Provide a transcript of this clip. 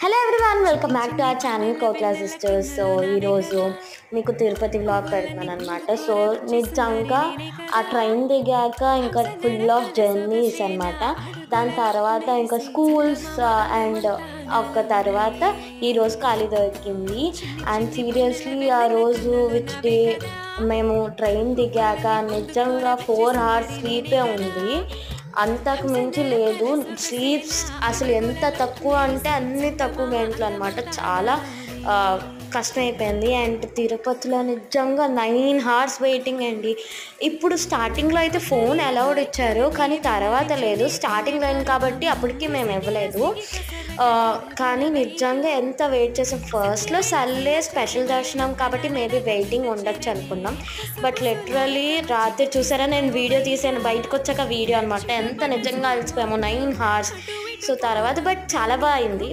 Hello everyone, welcome back to our channel Kokla sisters. So ఈరోజు మీకు Tirupati vlog పెడుతున్నాను అనమాట. సో నిజంగా ఆ ట్రైన్ దిగాక ఇంకా ఫుల్ ఆఫ్ జర్నీస్ అనమాట. దాని తర్వాత ఇంకా స్కూల్స్ అండ్ ఒక తర్వాత ఈరోజు ఖాళీ దొరికింది. అండ్ సీరియస్లీ ఆ రోజు విచ్ డే మేము ట్రైన్ దిగాక నిజంగా 4 hours స్లీపే ఉంది, అంతకు మించి లేదు. స్లీప్స్ అసలు ఎంత తక్కువ అంటే అన్ని తక్కువ గంటలు అనమాట. చాలా కష్టమైపోయింది. అండ్ తిరుపతిలో నిజంగా 9 hours వెయిటింగ్ అండి. ఇప్పుడు స్టార్టింగ్లో అయితే ఫోన్ అలౌడ్ ఇచ్చారు, కానీ తర్వాత లేదు. స్టార్టింగ్ లైన్ కాబట్టి అప్పటికి మేము ఇవ్వలేదు. కానీ నిజంగా ఎంత వెయిట్ చేసాం. ఫస్ట్లో సర్లే స్పెషల్ దర్శనం కాబట్టి మేబీ వెయిటింగ్ ఉండొచ్చు అనుకున్నాం. బట్ లిటరలీ రాత్రి చూసారా, నేను వీడియో తీసాను, బయటకు వచ్చాక వీడియో అనమాట. ఎంత నిజంగా అలసిపోయాము 9 hours. సో తర్వాత బట్ చాలా బాగా అయింది.